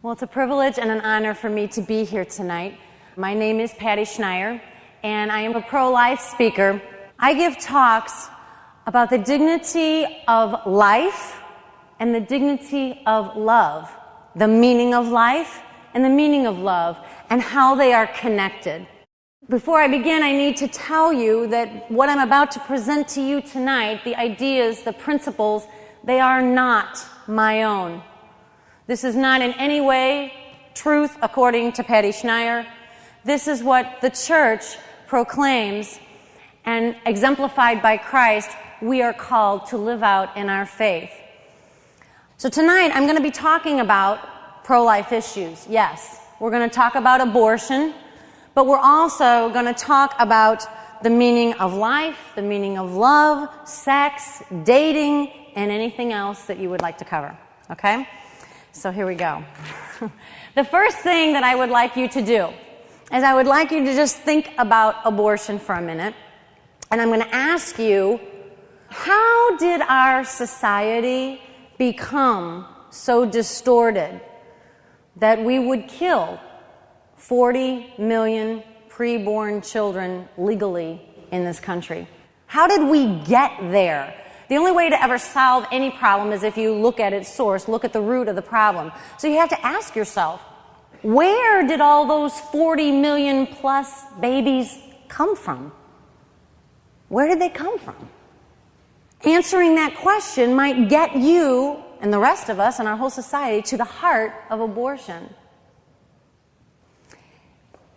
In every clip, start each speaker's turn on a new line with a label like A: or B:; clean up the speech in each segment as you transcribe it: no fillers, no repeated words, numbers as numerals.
A: Well, it's a privilege and an honor for me to be here tonight. My name is Schneier, and I am a pro-life speaker. I give talks about the dignity of life and the dignity of love, the meaning of life and the meaning of love, and how they are connected. Before I begin, I need to tell you that what I'm about to present to you tonight, the ideas, the principles, they are not my own. This is not in any way truth according to Schneier. This is what the church proclaims, and exemplified by Christ, we are called to live out in our faith. So tonight I'm going to be talking about pro-life issues. Yes, we're going to talk about abortion, but we're also going to talk about the meaning of life, the meaning of love, sex, dating, and anything else that you would like to cover. Okay? So here we go. The first thing that I would like you to do is I would like you to just think about abortion for a minute. And I'm going to ask you, how did our society become so distorted that we would kill 40 million preborn children legally in this country? How did we get there? The only way to ever solve any problem is if you look at its source, look at the root of the problem. So you have to ask yourself, where did all those 40 million plus babies come from? Where did they come from? Answering that question might get you and the rest of us and our whole society to the heart of abortion.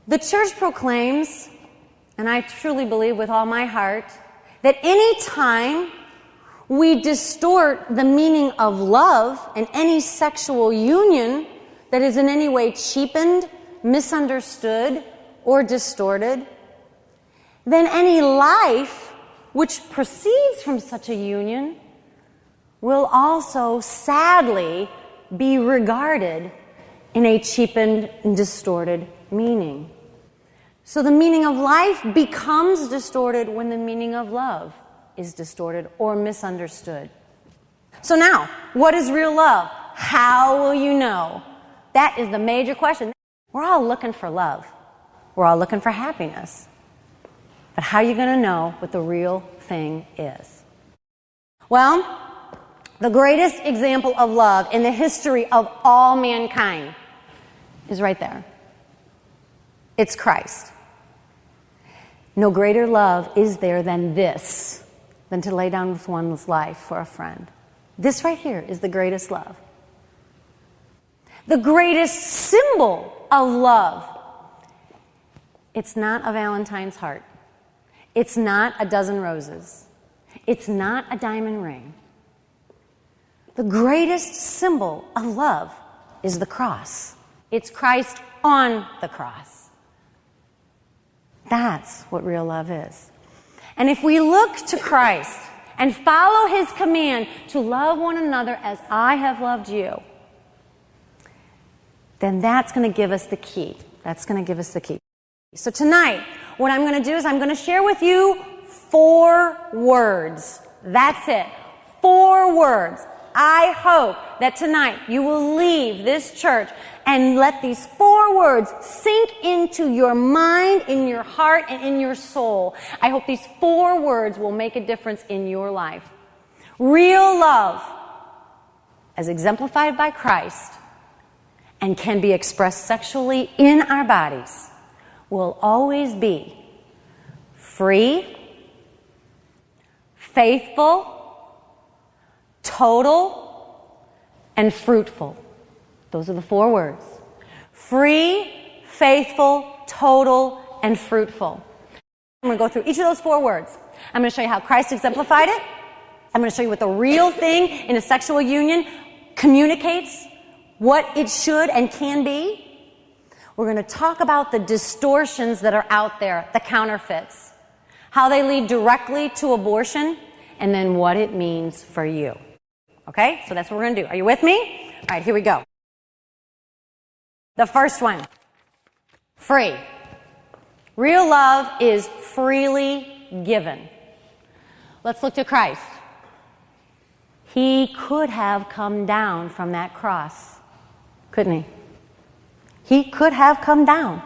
A: The church proclaims, and I truly believe with all my heart, that any time we distort the meaning of love and any sexual union that is in any way cheapened, misunderstood, or distorted, then any life which proceeds from such a union will also sadly be regarded in a cheapened and distorted meaning. So the meaning of life becomes distorted when the meaning of love is distorted or misunderstood. So now, what is real love? How will you know? That is the major question. We're all looking for love. We're all looking for happiness. But how are you going to know what the real thing is? Well, the greatest example of love in the history of all mankind is right there. It's Christ. No greater love is there than this, than to lay down with one's life for a friend. This right here is the greatest love. The greatest symbol of love. It's not a Valentine's heart. It's not a dozen roses. It's not a diamond ring. The greatest symbol of love is the cross. It's Christ on the cross. That's what real love is. And if we look to Christ and follow His command to love one another as I have loved you, then that's going to give us the key. That's going to give us the key. So tonight, what I'm going to do is I'm going to share with you 4 words. That's it. 4 words. I hope that tonight you will leave this church and let these 4 words sink into your mind, in your heart, and in your soul. I hope these 4 words will make a difference in your life. Real love, as exemplified by Christ, and can be expressed sexually in our bodies, will always be free, faithful, total, and fruitful. Those are the 4 words. Free, faithful, total, and fruitful. I'm going to go through each of those 4 words. I'm going to show you how Christ exemplified it. I'm going to show you what the real thing in a sexual union communicates, what it should and can be. We're going to talk about the distortions that are out there, the counterfeits, how they lead directly to abortion, and then what it means for you. Okay? So that's what we're going to do. Are you with me? All right, here we go. The first one, free. Real love is freely given. Let's look to Christ. He could have come down from that cross, couldn't he? He could have come down.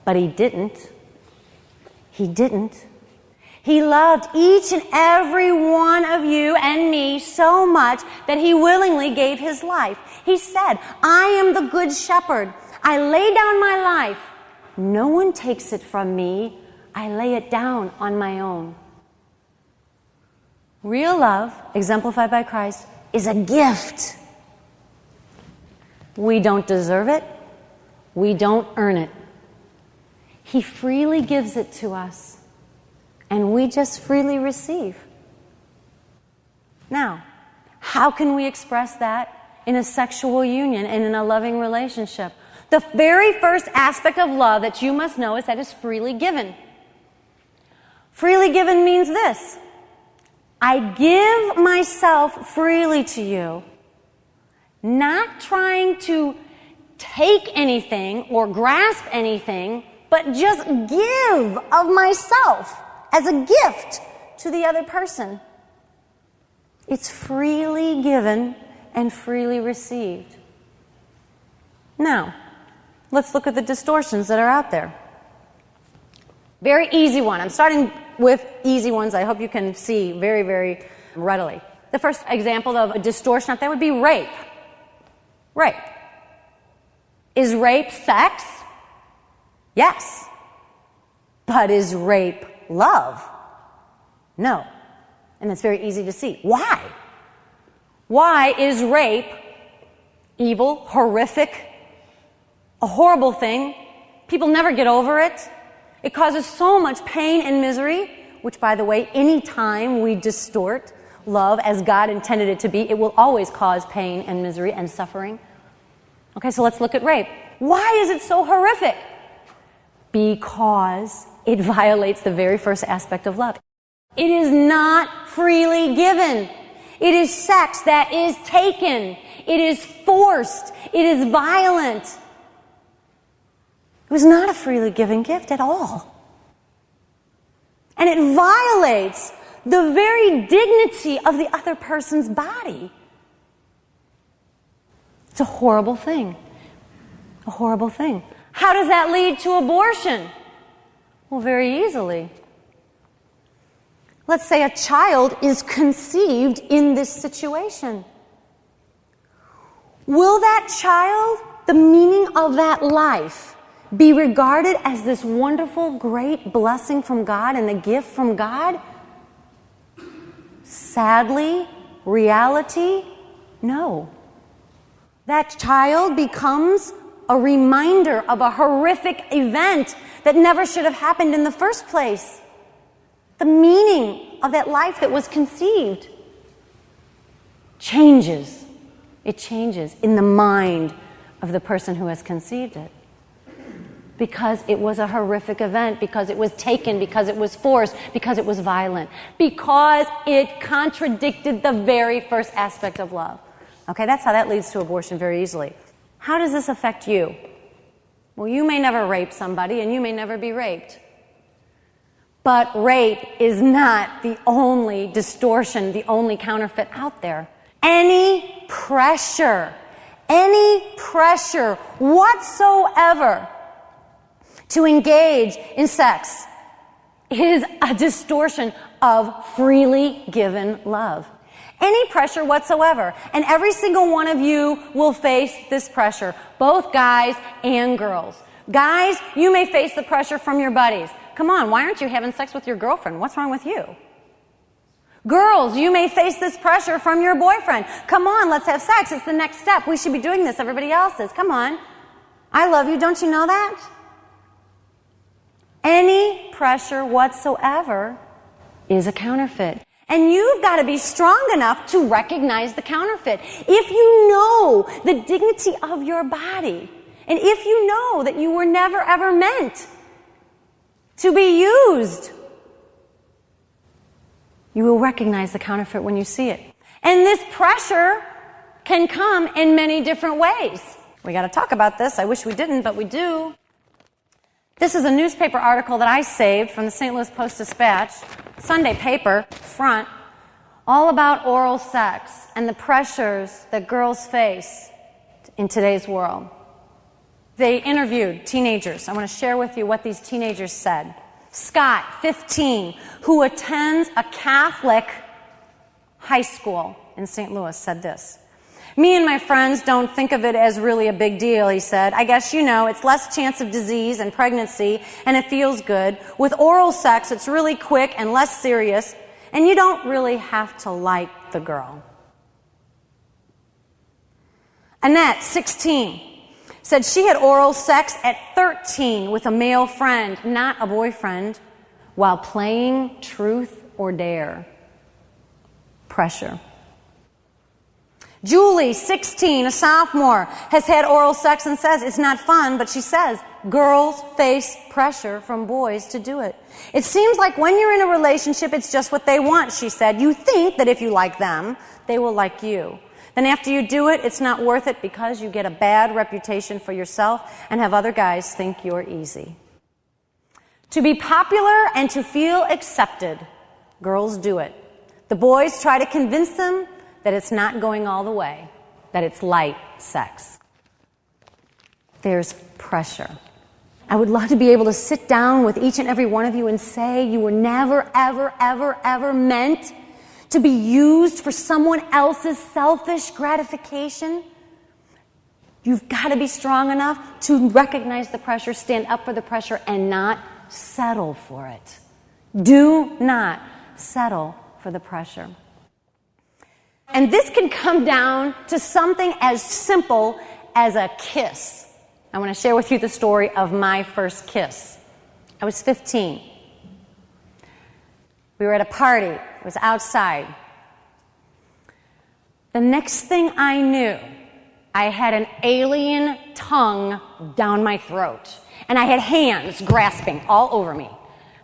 A: But he didn't. He didn't. He loved each and every one of you and me so much that he willingly gave his life. He said, I am the good shepherd. I lay down my life. No one takes it from me. I lay it down on my own. Real love, exemplified by Christ, is a gift. We don't deserve it. We don't earn it. He freely gives it to us, and we just freely receive. Now, how can we express that in a sexual union and in a loving relationship? The very first aspect of love that you must know is that it's freely given. Freely given means this: I give myself freely to you, not trying to take anything or grasp anything, but just give of myself as a gift to the other person. It's freely given and freely received. Now, let's look at the distortions that are out there. Very easy one. I'm starting with easy ones I hope you can see very, very readily. The first example of a distortion out there would be rape. Rape. Is rape sex? Yes. But is rape love? No. And that's very easy to see. Why? Why is rape evil, horrific, a horrible thing? People never get over it. It causes so much pain and misery, which, by the way, any time we distort love as God intended it to be, it will always cause pain and misery and suffering. Okay, so let's look at rape. Why is it so horrific? Because it violates the very first aspect of love. It is not freely given. It is sex that is taken. It is forced. It is violent. It was not a freely given gift at all. And it violates the very dignity of the other person's body. It's a horrible thing. A horrible thing. How does that lead to abortion? Well, very easily. Let's say a child is conceived in this situation. Will that child, the meaning of that life, be regarded as this wonderful, great blessing from God and a gift from God? Sadly, reality, no. That child becomes a reminder of a horrific event that never should have happened in the first place. The meaning of that life that was conceived changes. It changes in the mind of the person who has conceived it. Because it was a horrific event, because it was taken, because it was forced, because it was violent, because it contradicted the very first aspect of love. Okay, that's how that leads to abortion very easily. How does this affect you? Well, you may never rape somebody, and you may never be raped. But rape is not the only distortion, the only counterfeit out there. Any pressure whatsoever to engage in sex is a distortion of freely given love. Any pressure whatsoever. And every single one of you will face this pressure, both guys and girls. Guys, you may face the pressure from your buddies. Come on, why aren't you having sex with your girlfriend? What's wrong with you? Girls, you may face this pressure from your boyfriend. Come on, let's have sex. It's the next step. We should be doing this. Everybody else is. Come on. I love you. Don't you know that? Any pressure whatsoever is a counterfeit. And you've got to be strong enough to recognize the counterfeit. If you know the dignity of your body, and if you know that you were never ever meant to be used, you will recognize the counterfeit when you see it. And this pressure can come in many different ways. We got to talk about this. I wish we didn't, but we do. This is a newspaper article that I saved from the St. Louis Post-Dispatch, Sunday paper, front, all about oral sex and the pressures that girls face in today's world. They interviewed teenagers. I want to share with you what these teenagers said. Scott, 15, who attends a Catholic high school in St. Louis, said this. Me and my friends don't think of it as really a big deal, he said. I guess you know, it's less chance of disease and pregnancy, and it feels good. With oral sex, it's really quick and less serious, and you don't really have to like the girl. Annette, 16, said she had oral sex at 13 with a male friend, not a boyfriend, while playing Truth or Dare. Pressure. Julie, 16, a sophomore, has had oral sex and says it's not fun, but she says girls face pressure from boys to do it. It seems like when you're in a relationship, it's just what they want, she said. You think that if you like them, they will like you. Then after you do it, it's not worth it because you get a bad reputation for yourself and have other guys think you're easy. To be popular and to feel accepted, girls do it. The boys try to convince them that it's not going all the way, that it's light sex. There's pressure. I would love to be able to sit down with each and every one of you and say you were never, ever, ever, ever meant to be used for someone else's selfish gratification. You've got to be strong enough to recognize the pressure, stand up for the pressure, and not settle for it. Do not settle for the pressure. And this can come down to something as simple as a kiss. I want to share with you the story of my first kiss. I was 15. We were at a party. It was outside. The next thing I knew, I had an alien tongue down my throat. And I had hands grasping all over me.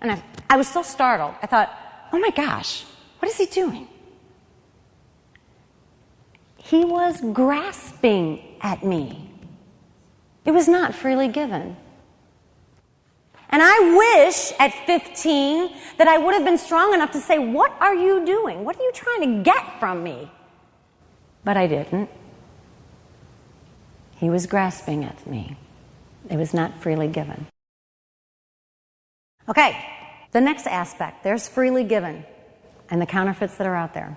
A: And I was so startled. I thought, oh my gosh, what is he doing? He was grasping at me. It was not freely given. And I wish at 15 that I would have been strong enough to say, what are you doing? What are you trying to get from me? But I didn't. He was grasping at me. It was not freely given. Okay, the next aspect, there's freely given and the counterfeits that are out there.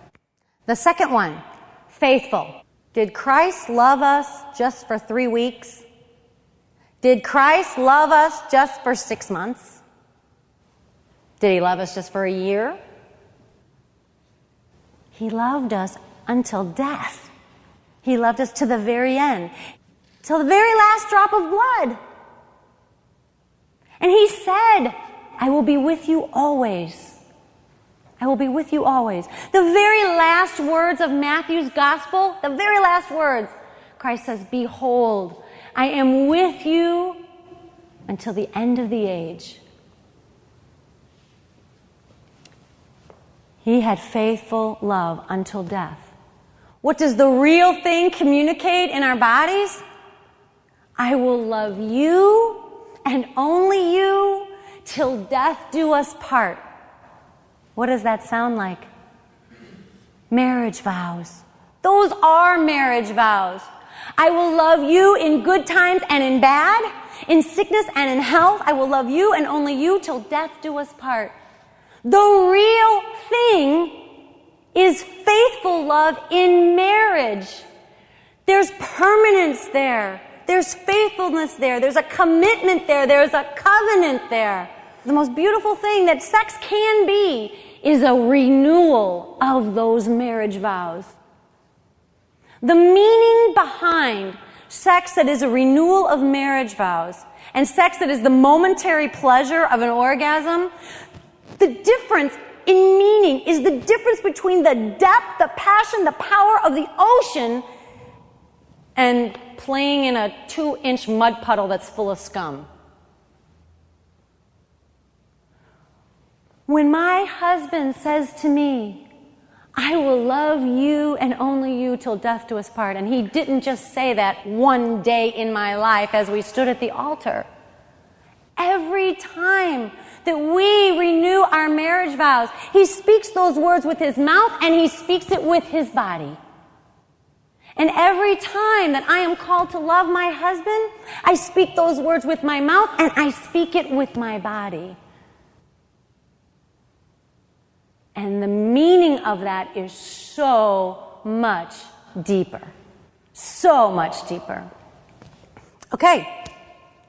A: The second one, faithful. Did Christ love us just for 3 weeks? Did Christ love us just for 6 months? Did he love us just for a year? He loved us until death. He loved us to the very end, till the very last drop of blood. And he said, I will be with you always. I will be with you always. The very last words of Matthew's gospel, the very last words, Christ says, behold, I am with you until the end of the age. He had faithful love until death. What does the real thing communicate in our bodies? I will love you and only you till death do us part. What does that sound like? Marriage vows. Those are marriage vows. I will love you in good times and in bad, in sickness and in health. I will love you and only you till death do us part. The real thing is faithful love in marriage. There's permanence there. There's faithfulness there. There's a commitment there. There's a covenant there. The most beautiful thing that sex can be is a renewal of those marriage vows. The meaning behind sex that is a renewal of marriage vows and sex that is the momentary pleasure of an orgasm, the difference in meaning is the difference between the depth, the passion, the power of the ocean and playing in a 2-inch mud puddle that's full of scum. When my husband says to me, I will love you and only you till death do us part, and he didn't just say that one day in my life as we stood at the altar. Every time that we renew our marriage vows, he speaks those words with his mouth and he speaks it with his body. And every time that I am called to love my husband, I speak those words with my mouth and I speak it with my body. And the meaning of that is so much deeper. So much deeper. Okay,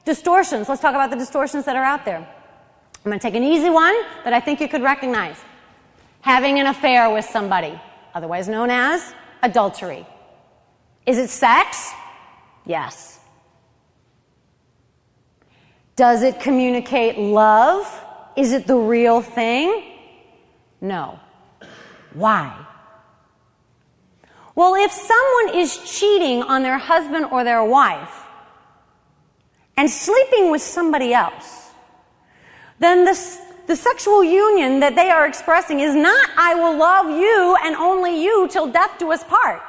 A: distortions. Let's talk about the distortions that are out there. I'm going to take an easy one that I think you could recognize. Having an affair with somebody, otherwise known as adultery. Is it sex? Yes. Does it communicate love? Is it the real thing? No. Why? Well, if someone is cheating on their husband or their wife and sleeping with somebody else, then the sexual union that they are expressing is not, I will love you and only you till death do us part.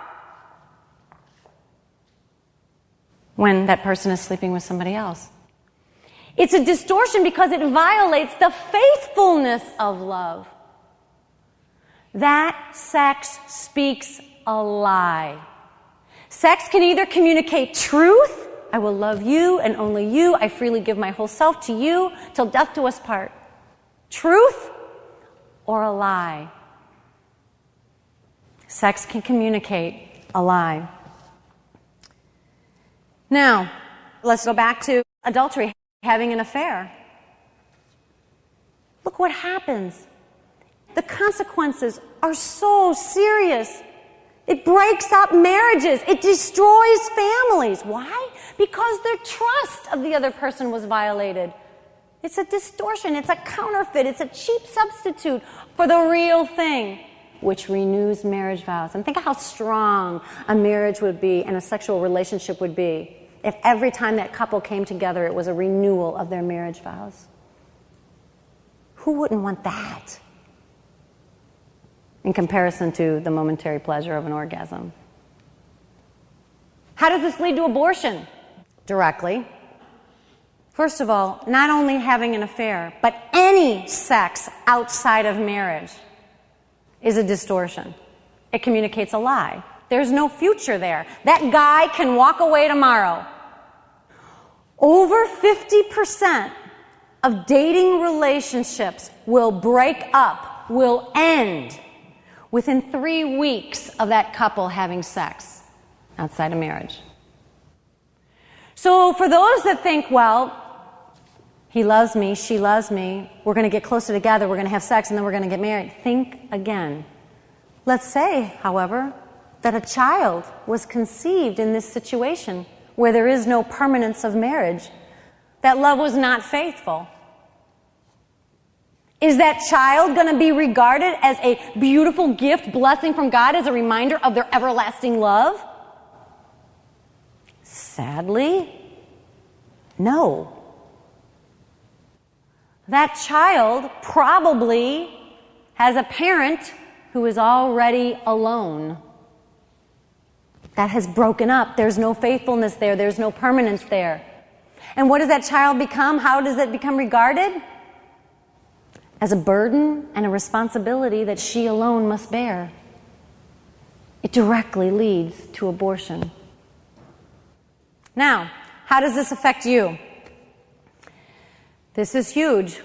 A: When that person is sleeping with somebody else. It's a distortion because it violates the faithfulness of love. That sex speaks a lie. Sex can either communicate truth, I will love you and only you, I freely give my whole self to you till death do us part. Truth or a lie. Sex can communicate a lie. Now, let's go back to adultery, having an affair. Look what happens. The consequences are so serious. It breaks up marriages. It destroys families. Why? Because the trust of the other person was violated. It's a distortion. It's a counterfeit. It's a cheap substitute for the real thing, which renews marriage vows. And think of how strong a marriage would be and a sexual relationship would be if every time that couple came together it was a renewal of their marriage vows. Who wouldn't want that in comparison to the momentary pleasure of an orgasm? How does this lead to abortion? Directly. First of all, not only having an affair, but any sex outside of marriage is a distortion. It communicates a lie. There's no future there. That guy can walk away tomorrow. Over 50% of dating relationships will break up, will end within 3 weeks of that couple having sex outside of marriage. So for those that think, well, he loves me, she loves me, we're going to get closer together, we're going to have sex, and then we're going to get married, think again. Let's say, however, that a child was conceived in this situation where there is no permanence of marriage. That love was not faithful. Is that child going to be regarded as a beautiful gift, blessing from God as a reminder of their everlasting love? Sadly, no. That child probably has a parent who is already alone. That has broken up. There's no faithfulness there. There's no permanence there. And what does that child become? How does it become regarded? As a burden and a responsibility that she alone must bear. It directly leads to abortion. Now, how does this affect you? This is huge.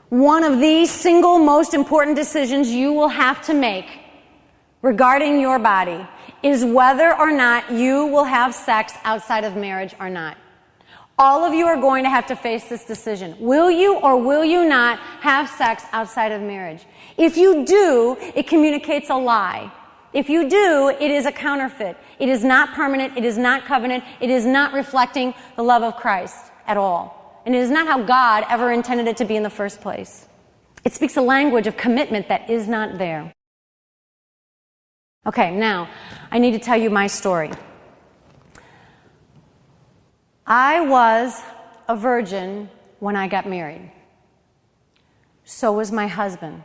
A: One of the single most important decisions you will have to make regarding your body is whether or not you will have sex outside of marriage or not. All of you are going to have to face this decision. Will you or will you not have sex outside of marriage? If you do, it communicates a lie. If you do, it is a counterfeit. It is not permanent. It is not covenant. It is not reflecting the love of Christ at all. And it is not how God ever intended it to be in the first place. It speaks a language of commitment that is not there. Okay, now, I need to tell you my story. I was a virgin when I got married. So was my husband.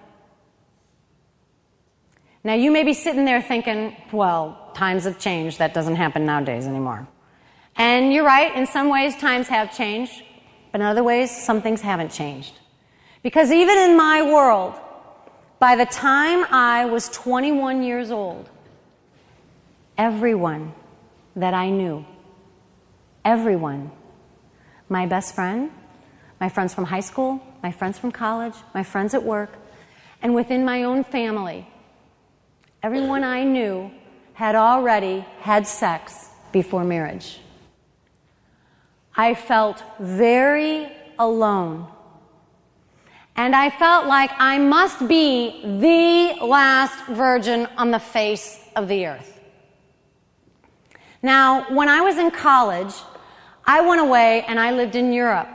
A: Now, you may be sitting there thinking, well, times have changed. That doesn't happen nowadays anymore. And you're right, in some ways times have changed, but in other ways some things haven't changed. Because even in my world, by the time I was 21 years old, everyone that I knew. Everyone. My best friend, my friends from high school, my friends from college, my friends at work, and within my own family. Everyone I knew had already had sex before marriage. I felt very alone. And I felt like I must be the last virgin on the face of the earth. Now, when I was in college, I went away and I lived in Europe.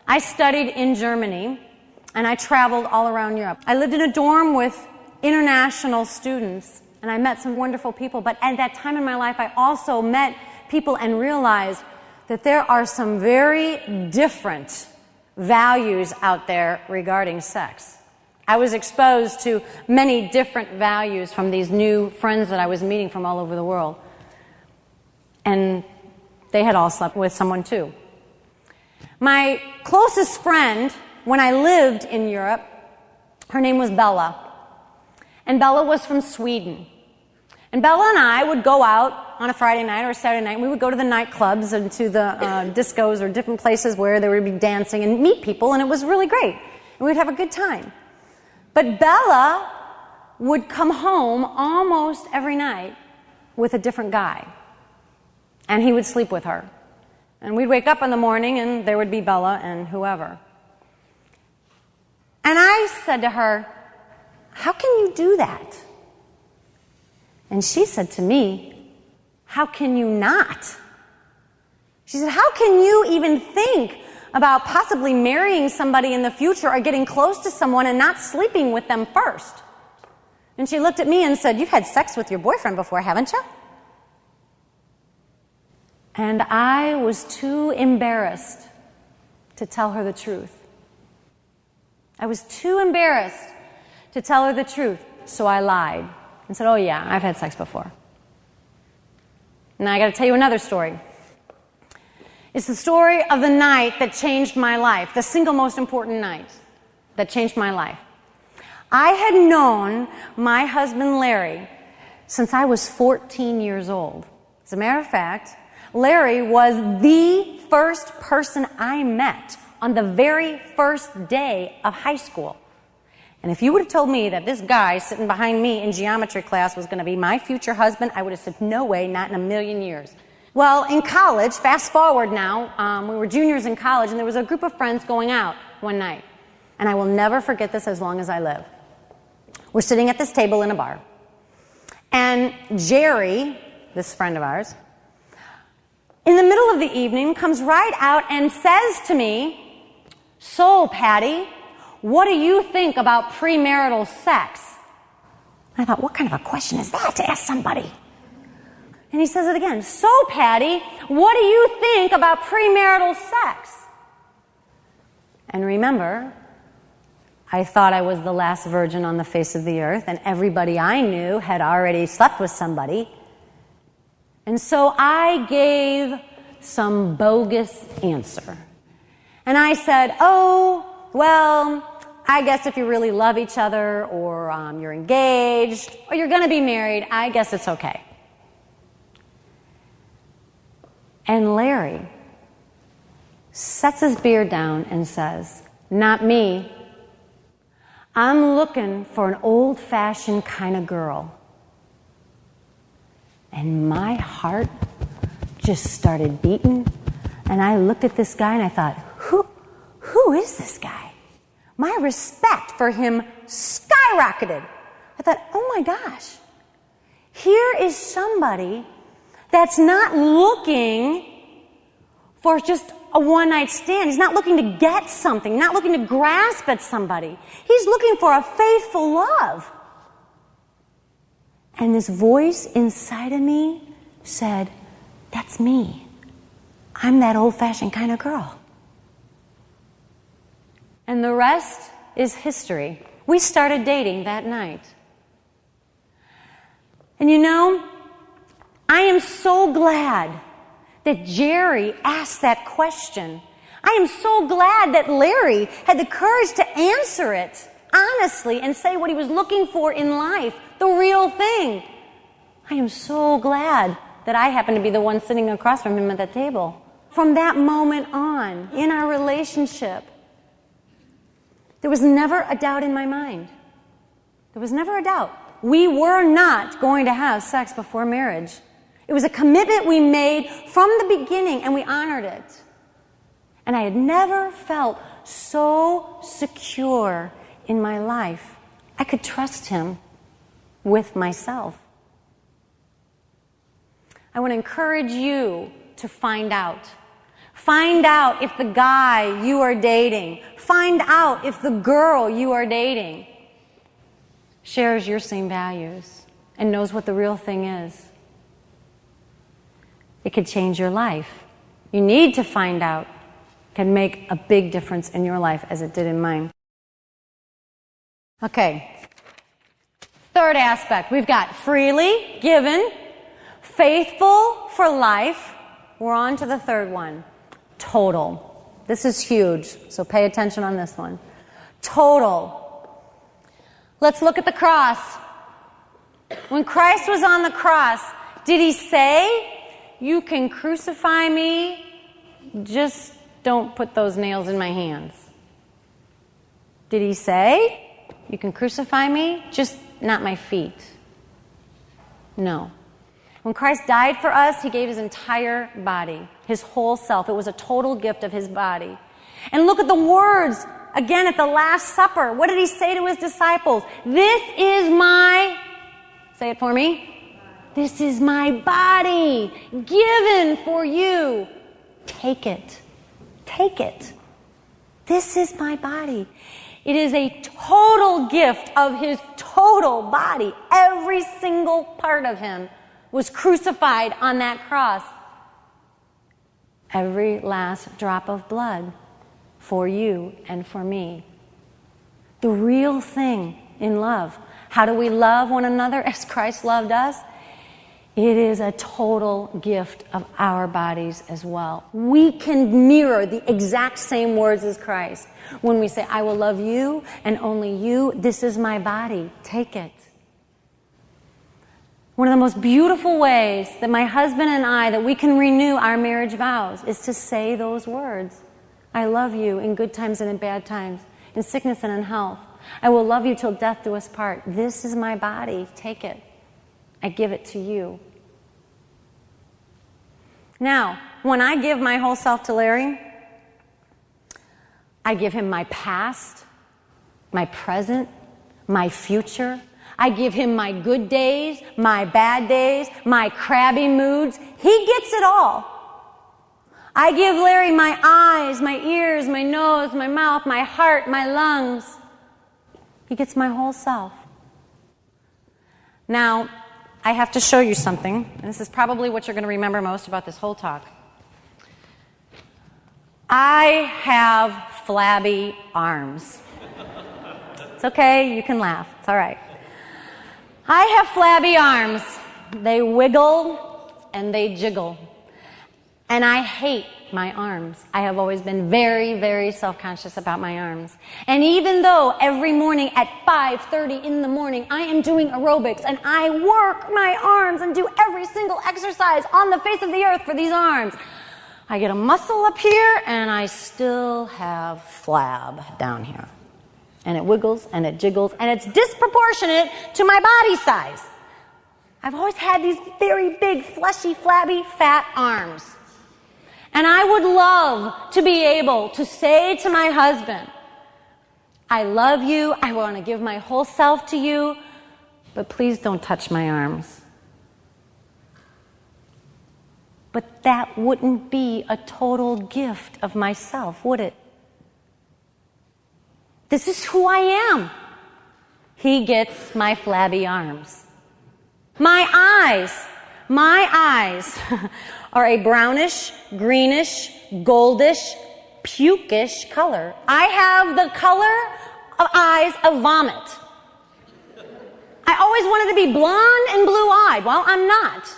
A: I studied in Germany and I traveled all around Europe. I lived in a dorm with international students and I met some wonderful people. But at that time in my life, I also met people and realized that there are some very different values out there regarding sex. I was exposed to many different values from these new friends that I was meeting from all over the world. And they had all slept with someone too. My closest friend, when I lived in Europe, her name was Bella. And Bella was from Sweden. And Bella and I would go out on a Friday night or a Saturday night, and we would go to the nightclubs and to the discos or different places where there would be dancing and meet people, and it was really great. And we'd have a good time. But Bella would come home almost every night with a different guy. And he would sleep with her. And we'd wake up in the morning, and there would be Bella and whoever. And I said to her, "How can you do that?" And she said to me, "How can you not?" She said, "How can you even think about possibly marrying somebody in the future or getting close to someone and not sleeping with them first?" And she looked at me and said, "You've had sex with your boyfriend before, haven't you?" And I was too embarrassed to tell her the truth. I was too embarrassed to tell her the truth, so I lied and said, "Oh yeah, I've had sex before." Now I got to tell you another story. It's the story of the night that changed my life, the single most important night that changed my life. I had known my husband Larry since I was 14 years old. As a matter of fact, Larry was the first person I met on the very first day of high school. And if you would have told me that this guy sitting behind me in geometry class was going to be my future husband, I would have said, no way, not in a million years. Well, in college, fast forward now, we were juniors in college, and there was a group of friends going out one night. And I will never forget this as long as I live. We're sitting at this table in a bar. And Jerry, this friend of ours, in the middle of the evening, comes right out and says to me, "So, Patty, what do you think about premarital sex?" I thought, what kind of a question is that to ask somebody? And he says it again, "So, Patty, what do you think about premarital sex?" And remember, I thought I was the last virgin on the face of the earth, and everybody I knew had already slept with somebody. And so I gave some bogus answer. And I said, "Oh, well, I guess if you really love each other, or you're engaged, or you're going to be married, I guess it's okay." And Larry sets his beard down and says, "Not me. I'm looking for an old-fashioned kind of girl." And my heart just started beating. And I looked at this guy and I thought, who is this guy? My respect for him skyrocketed. I thought, oh my gosh, here is somebody that's not looking for just a one-night stand. He's not looking to get something, not looking to grasp at somebody. He's looking for a faithful love. And this voice inside of me said, "That's me. I'm that old-fashioned kind of girl." And the rest is history. We started dating that night. And you know, I am so glad that Jerry asked that question. I am so glad that Larry had the courage to answer it honestly and say what he was looking for in life, the real thing. I am so glad that I happened to be the one sitting across from him at that table. From that moment on, in our relationship, there was never a doubt in my mind. There was never a doubt. We were not going to have sex before marriage. It was a commitment we made from the beginning, and we honored it. And I had never felt so secure in my life. I could trust him with myself. I want to encourage you to find out. Find out if the guy you are dating, find out if the girl you are dating shares your same values and knows what the real thing is. It could change your life. You need to find out. It can make a big difference in your life as it did in mine. Okay. Third aspect. We've got freely given, faithful for life. We're on to the third one. Total. This is huge, so pay attention on this one. Total. Let's look at the cross. When Christ was on the cross, did he say, "You can crucify me, just don't put those nails in my hands"? Did he say, "You can crucify me, just not my feet"? No. When Christ died for us, he gave his entire body, his whole self. It was a total gift of his body. And look at the words, again, at the Last Supper. What did he say to his disciples? "This is my," say it for me, "this is my body given for you. Take it. Take it. This is my body." It is a total gift of his total body. Every single part of him was crucified on that cross. Every last drop of blood for you and for me. The real thing in love. How do we love one another as Christ loved us? It is a total gift of our bodies as well. We can mirror the exact same words as Christ. When we say, "I will love you and only you, this is my body, take it." One of the most beautiful ways that my husband and I, that we can renew our marriage vows, is to say those words. "I love you in good times and in bad times, in sickness and in health. I will love you till death do us part. This is my body, take it. I give it to you." Now, when I give my whole self to Larry, I give him my past, my present, my future. I give him my good days, my bad days, my crabby moods. He gets it all. I give Larry my eyes, my ears, my nose, my mouth, my heart, my lungs. He gets my whole self. Now, I have to show you something, and this is probably what you're going to remember most about this whole talk. I have flabby arms. It's okay, you can laugh. It's all right. I have flabby arms. They wiggle and they jiggle. And I hate my arms. I have always been very, very self-conscious about my arms. And even though every morning at 5:30 in the morning I am doing aerobics and I work my arms and do every single exercise on the face of the earth for these arms, I get a muscle up here and I still have flab down here. And it wiggles and it jiggles and it's disproportionate to my body size. I've always had these very big, fleshy, flabby, fat arms. And I would love to be able to say to my husband, "I love you, I want to give my whole self to you, but please don't touch my arms." But that wouldn't be a total gift of myself, would it? This is who I am. He gets my flabby arms. My eyes are a brownish, greenish, goldish, pukish color. I have the color of eyes of vomit. I always wanted to be blonde and blue-eyed. Well, I'm not.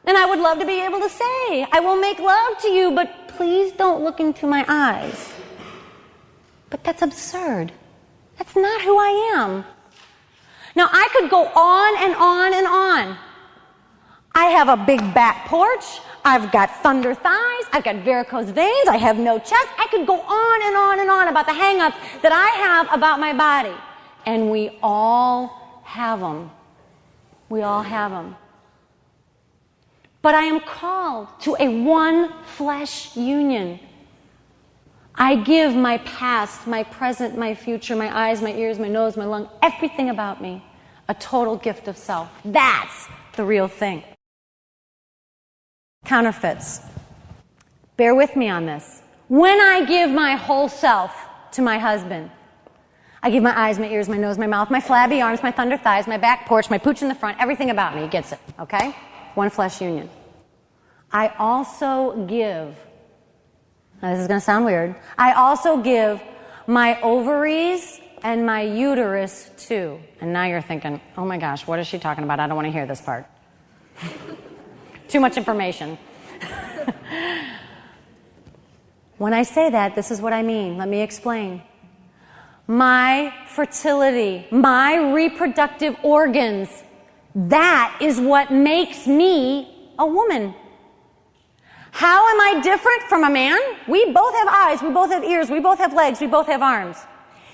A: And I would love to be able to say, "I will make love to you, but please don't look into my eyes." But that's absurd. That's not who I am. Now, I could go on and on and on. I have a big back porch. I've got thunder thighs. I've got varicose veins. I have no chest. I could go on and on and on about the hang-ups that I have about my body. And we all have them. We all have them. But I am called to a one flesh union. I give my past, my present, my future, my eyes, my ears, my nose, my lung, everything about me, a total gift of self. That's the real thing. Counterfeits. Bear with me on this. When I give my whole self to my husband, I give my eyes, my ears, my nose, my mouth, my flabby arms, my thunder thighs, my back porch, my pooch in the front, everything about me. He gets it, okay? One flesh union. I also give, now this is going to sound weird, I also give my ovaries and my uterus too. And now you're thinking, oh my gosh, what is she talking about? I don't want to hear this part. Too much information. When I say that, this is what I mean. Let me explain. My fertility, my reproductive organs, that is what makes me a woman. How am I different from a man? We both have eyes, we both have ears, we both have legs, we both have arms.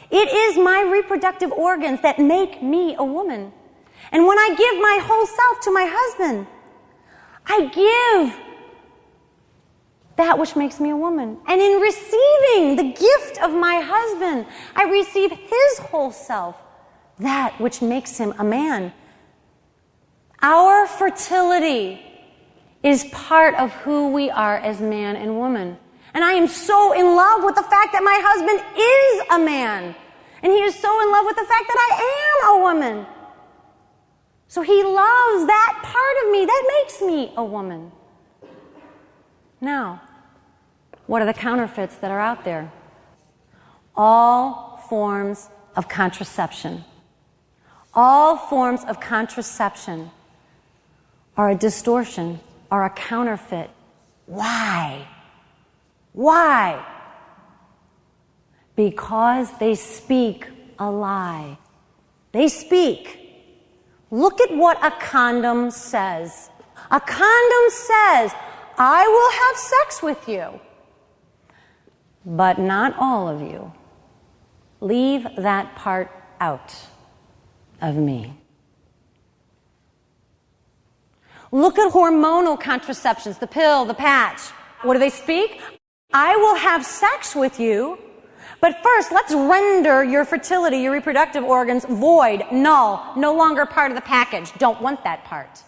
A: It is my reproductive organs that make me a woman. And when I give my whole self to my husband, I give that which makes me a woman. And in receiving the gift of my husband, I receive his whole self, that which makes him a man. Our fertility is part of who we are as man and woman. And I am so in love with the fact that my husband is a man. And he is so in love with the fact that I am a woman. So he loves that part of me. That makes me a woman. Now, what are the counterfeits that are out there? All forms of contraception. All forms of contraception are a distortion, are a counterfeit. Why? Why? Because they speak a lie. They speak. Look at what a condom says. A condom says, I will have sex with you, but not all of you. Leave that part out of me. Look at hormonal contraceptions, the pill, the patch. What do they speak? I will have sex with you, but first let's render your fertility, your reproductive organs void, null, no longer part of the package. Don't want that part.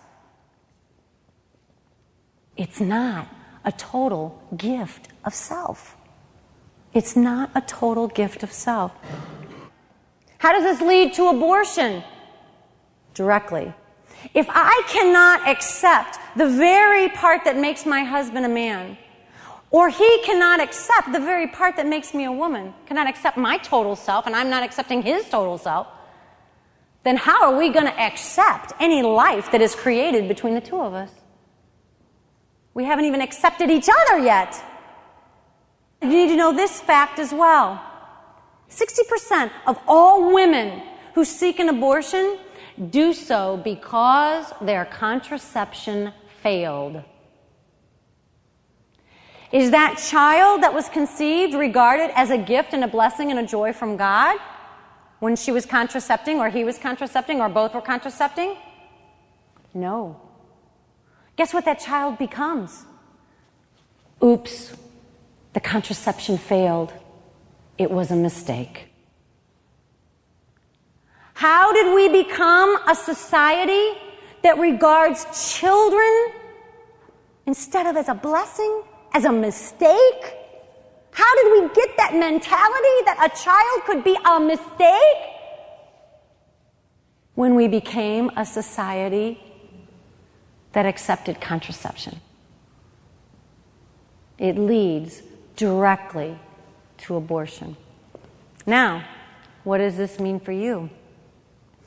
A: It's not a total gift of self. It's not a total gift of self. How does this lead to abortion? Directly. If I cannot accept the very part that makes my husband a man, or he cannot accept the very part that makes me a woman, cannot accept my total self, and I'm not accepting his total self, then how are we going to accept any life that is created between the two of us? We haven't even accepted each other yet. You need to know this fact as well. 60% of all women who seek an abortion do so because their contraception failed. Is that child that was conceived regarded as a gift and a blessing and a joy from God when she was contracepting, or he was contracepting, or both were contracepting? No. Guess what that child becomes? Oops, the contraception failed. It was a mistake. How did we become a society that regards children instead of as a blessing, as a mistake? How did we get that mentality that a child could be a mistake? When we became a society that accepted contraception. It leads directly to abortion. Now, what does this mean for you?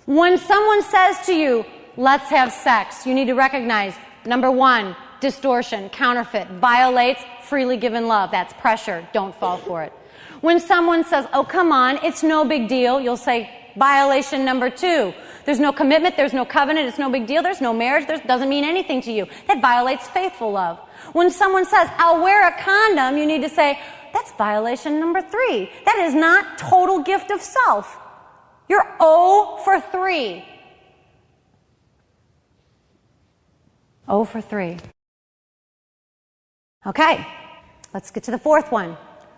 A: When someone says to you, let's have sex, you need to recognize, number one, distortion, counterfeit, violates freely given love. That's pressure. Don't fall for it. When someone says, oh, come on, it's no big deal, you'll say, violation number two. There's no commitment, there's no covenant, it's no big deal, there's no marriage, doesn't mean anything to you. That violates faithful love. When someone says, I'll wear a condom, you need to say, that's violation number 3. That is not total gift of self. You're 0 for 3. 0 for 3. Okay, let's get to the 4th one.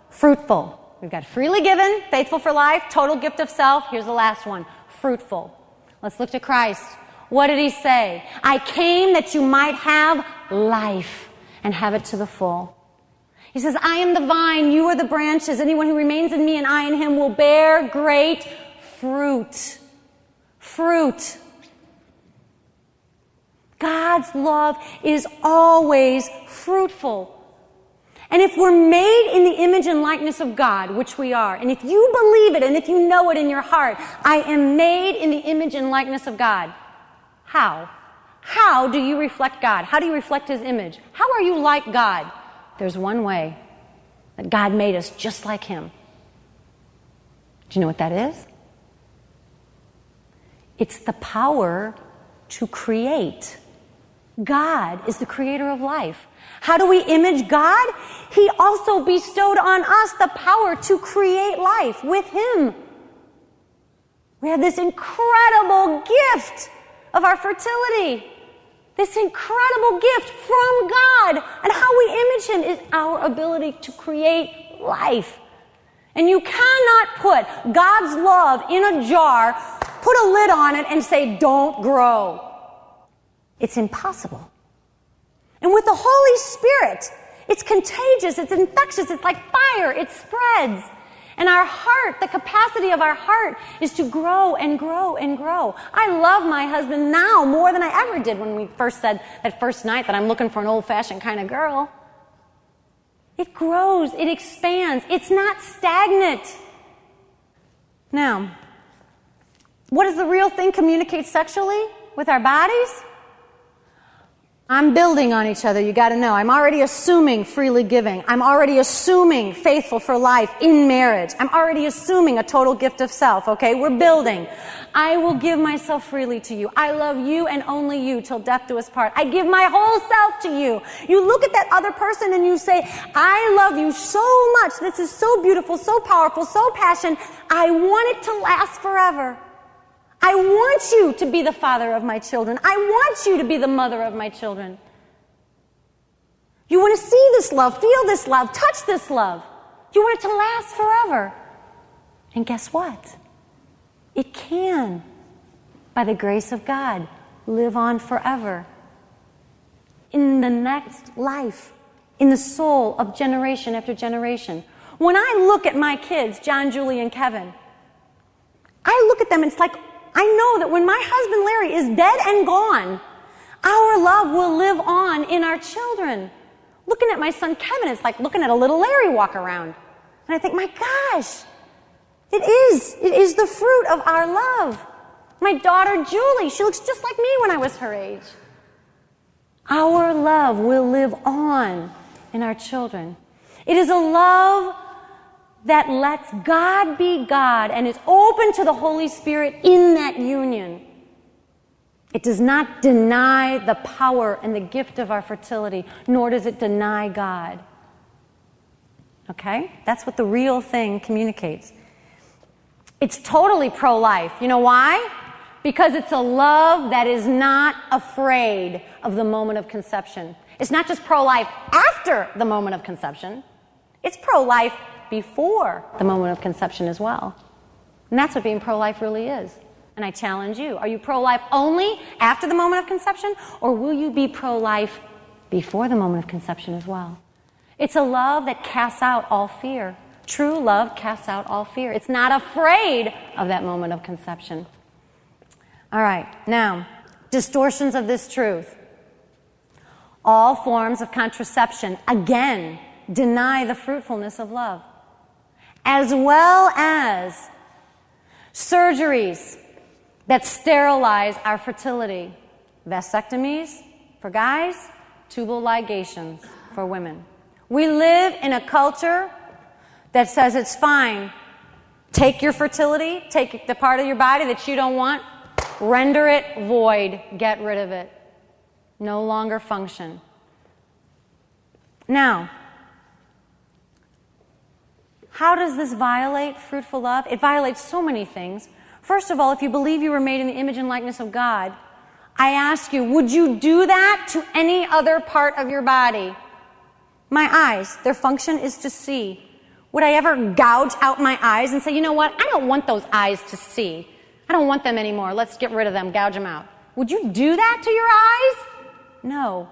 A: Fruitful. We've got freely given, faithful for life, total gift of self. Here's the last one. Fruitful. Let's look to Christ. What did he say? I came that you might have life and have it to the full. He says, I am the vine, you are the branches. Anyone who remains in me and I in him will bear great fruit. Fruit. God's love is always fruitful. And if we're made in the image and likeness of God, which we are, and if you believe it and if you know it in your heart, I am made in the image and likeness of God. How? How do you reflect God? How do you reflect his image? How are you like God? There's one way, that God made us just like him. Do you know what that is? It's the power to create. God is the creator of life. How do we image God? He also bestowed on us the power to create life with him. We have this incredible gift of our fertility. This incredible gift from God. And how we image him is our ability to create life. And you cannot put God's love in a jar, put a lid on it, and say, don't grow. It's impossible. And with the Holy Spirit, it's contagious, it's infectious, it's like fire, it spreads. And our heart, the capacity of our heart is to grow and grow and grow. I love my husband now more than I ever did when we first said that first night that I'm looking for an old-fashioned kind of girl. It grows, it expands, it's not stagnant. Now, what does the real thing communicate sexually with our bodies? I'm building on each other, you got to know. I'm already assuming freely giving. I'm already assuming faithful for life in marriage. I'm already assuming a total gift of self, okay? We're building. I will give myself freely to you. I love you and only you till death do us part. I give my whole self to you. You look at that other person and you say, I love you so much. This is so beautiful, so powerful, so passionate. I want it to last forever. I want you to be the father of my children. I want you to be the mother of my children. You want to see this love, feel this love, touch this love. You want it to last forever. And guess what? It can, by the grace of God, live on forever. In the next life, in the soul of generation after generation. When I look at my kids, John, Julie, and Kevin, I look at them and it's like, I know that when my husband Larry is dead and gone, our love will live on in our children. Looking at my son Kevin, it's like looking at a little Larry walk around. And I think, my gosh, it is the fruit of our love. My daughter Julie, she looks just like me when I was her age. Our love will live on in our children. It is a love that lets God be God and is open to the Holy Spirit in that union. It does not deny the power and the gift of our fertility, nor does it deny God. Okay? That's what the real thing communicates. It's totally pro-life. You know why? Because it's a love that is not afraid of the moment of conception. It's not just pro-life after the moment of conception. It's pro-life before the moment of conception as well. And that's what being pro-life really is. And I challenge you, are you pro-life only after the moment of conception, or will you be pro-life before the moment of conception as well? It's a love that casts out all fear. True love casts out all fear. It's not afraid of that moment of conception. All right, now, distortions of this truth. All forms of contraception, again, deny the fruitfulness of love, as well as surgeries that sterilize our fertility. Vasectomies for guys, tubal ligations for women. We live in a culture that says it's fine. Take your fertility, take the part of your body that you don't want, render it void, get rid of it. No longer function. Now, how does this violate fruitful love? It violates so many things. First of all, if you believe you were made in the image and likeness of God, I ask you, would you do that to any other part of your body? My eyes, their function is to see. Would I ever gouge out my eyes and say, you know what, I don't want those eyes to see. I don't want them anymore. Let's get rid of them, gouge them out. Would you do that to your eyes? No.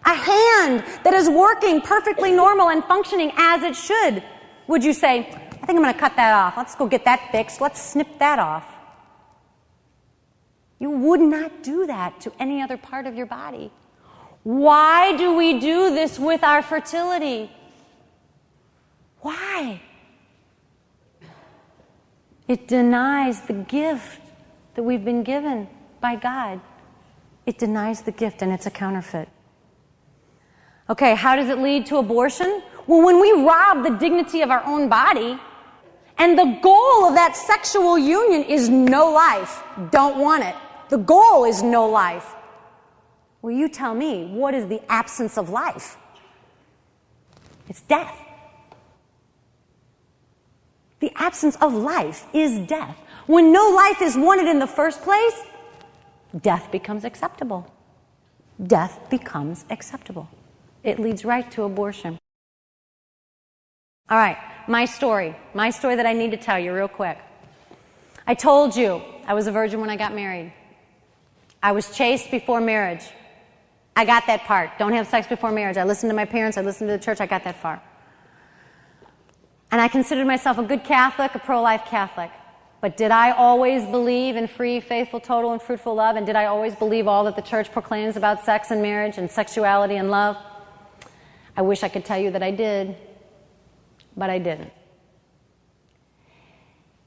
A: A hand that is working perfectly normal and functioning as it should. Would you say, I think I'm going to cut that off. Let's go get that fixed. Let's snip that off. You would not do that to any other part of your body. Why do we do this with our fertility? Why? It denies the gift that we've been given by God. It denies the gift, and it's a counterfeit. Okay, how does it lead to abortion? Well, when we rob the dignity of our own body, and the goal of that sexual union is no life, don't want it. The goal is no life. Well, you tell me, what is the absence of life? It's death. The absence of life is death. When no life is wanted in the first place, death becomes acceptable. Death becomes acceptable. It leads right to abortion. All right, my story that I need to tell you real quick. I told you I was a virgin when I got married. I was chaste before marriage. I got that part. Don't have sex before marriage. I listened to my parents. I listened to the church. I got that far. And I considered myself a good Catholic, a pro-life Catholic. But did I always believe in free, faithful, total, and fruitful love? And did I always believe all that the church proclaims about sex and marriage and sexuality and love? I wish I could tell you that I did, but I didn't.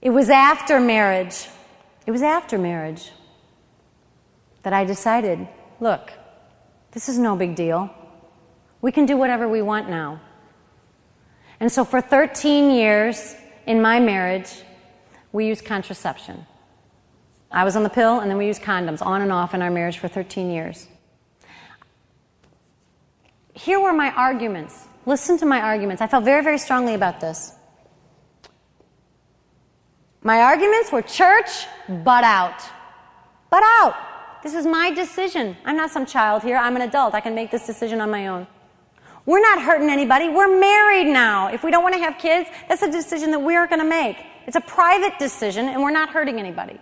A: It was after marriage that I decided, look, this is no big deal. We can do whatever we want now. And so for 13 years in my marriage, we used contraception. I was on the pill, and then we used condoms on and off in our marriage for 13 years. Here were my arguments. Listen to my arguments. I felt very, very strongly about this. My arguments were church, butt out. Butt out. This is my decision. I'm not some child here. I'm an adult. I can make this decision on my own. We're not hurting anybody. We're married now. If we don't want to have kids, that's a decision that we're going to make. It's a private decision, and we're not hurting anybody.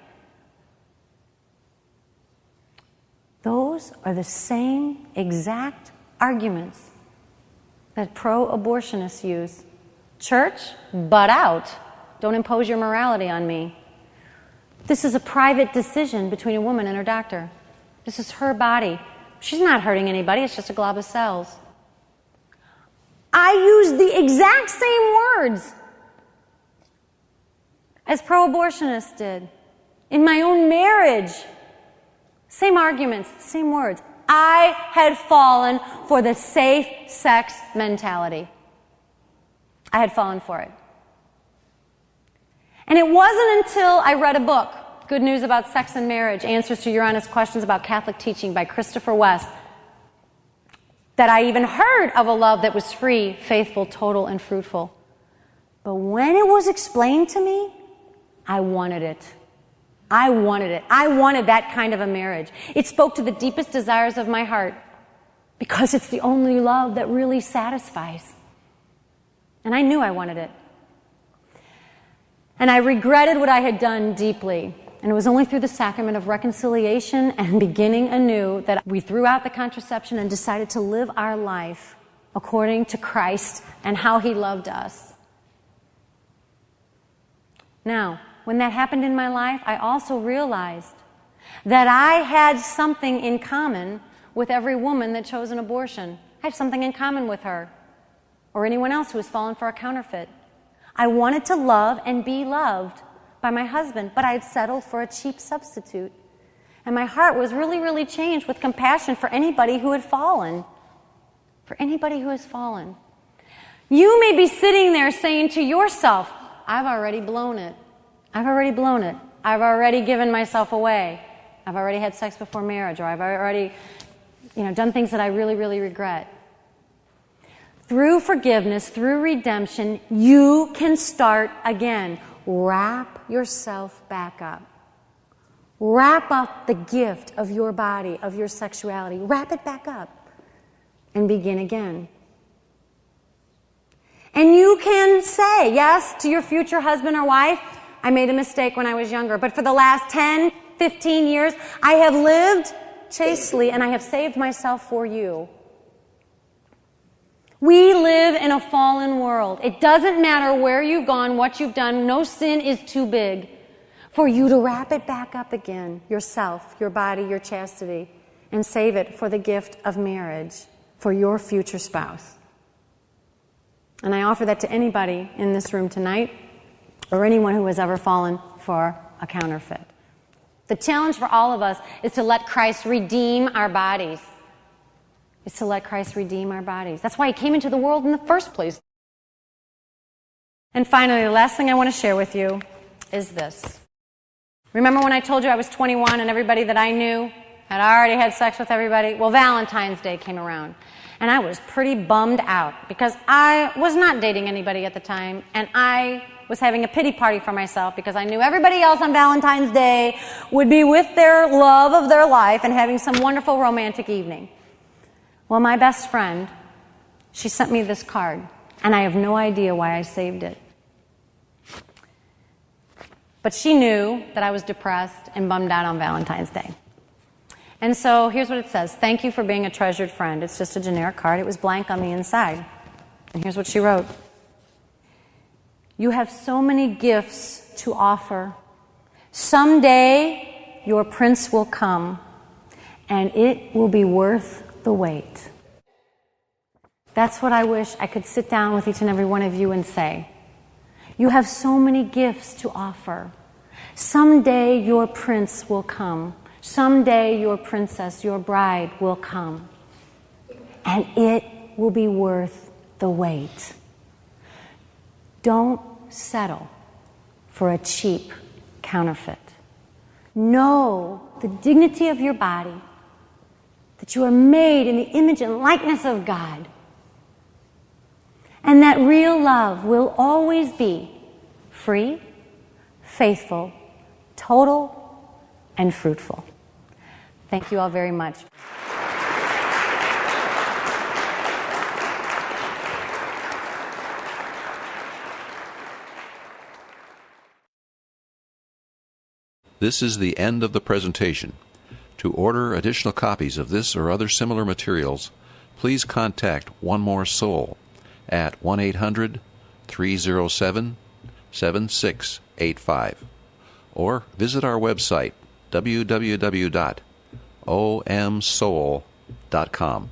A: Those are the same exact arguments that pro-abortionists use. Church, butt out. Don't impose your morality on me. This is a private decision between a woman and her doctor. This is her body. She's not hurting anybody. It's just a glob of cells. I use the exact same words as pro-abortionists did in my own marriage. Same arguments, same words. I had fallen for the safe sex mentality. I had fallen for it. And it wasn't until I read a book, Good News About Sex and Marriage, Answers to Your Honest Questions About Catholic Teaching by Christopher West, that I even heard of a love that was free, faithful, total, and fruitful. But when it was explained to me, I wanted it. I wanted it. I wanted that kind of a marriage. It spoke to the deepest desires of my heart because it's the only love that really satisfies. And I knew I wanted it. And I regretted what I had done deeply. And it was only through the sacrament of reconciliation and beginning anew that we threw out the contraception and decided to live our life according to Christ and how He loved us. Now, when that happened in my life, I also realized that I had something in common with every woman that chose an abortion. I have something in common with her or anyone else who has fallen for a counterfeit. I wanted to love and be loved by my husband, but I had settled for a cheap substitute. And my heart was really, really changed with compassion for anybody who had fallen. For anybody who has fallen. You may be sitting there saying to yourself, I've already blown it. I've already blown it. I've already given myself away. I've already had sex before marriage, or I've already, done things that I really, really regret. Through forgiveness, through redemption, you can start again. Wrap yourself back up. Wrap up the gift of your body, of your sexuality. Wrap it back up and begin again. And you can say, yes, to your future husband or wife, I made a mistake when I was younger, but for the last 10, 15 years, I have lived chastely and I have saved myself for you. We live in a fallen world. It doesn't matter where you've gone, what you've done. No sin is too big for you to wrap it back up again, yourself, your body, your chastity, and save it for the gift of marriage, for your future spouse. And I offer that to anybody in this room tonight, or anyone who has ever fallen for a counterfeit. The challenge for all of us is to let Christ redeem our bodies. Is to let Christ redeem our bodies. That's why He came into the world in the first place. And finally, the last thing I want to share with you is this. Remember when I told you I was 21 and everybody that I knew had already had sex with everybody? Well, Valentine's Day came around. And I was pretty bummed out because I was not dating anybody at the time, and I was having a pity party for myself because I knew everybody else on Valentine's Day would be with their love of their life and having some wonderful romantic evening. Well, my best friend, she sent me this card, and I have no idea why I saved it. But she knew that I was depressed and bummed out on Valentine's Day. And so here's what it says. Thank you for being a treasured friend. It's just a generic card. It was blank on the inside. And here's what she wrote. You have so many gifts to offer. Someday your prince will come, and it will be worth the wait. That's what I wish I could sit down with each and every one of you and say. You have so many gifts to offer. Someday your prince will come. Someday your princess, your bride will come. And it will be worth the wait. Don't settle for a cheap counterfeit. Know the dignity of your body, that you are made in the image and likeness of God, and that real love will always be free, faithful, total, and fruitful. Thank you all very much.
B: This is the end of the presentation. To order additional copies of this or other similar materials, please contact One More Soul at 1-800-307-7685 or visit our website www.omsoul.com.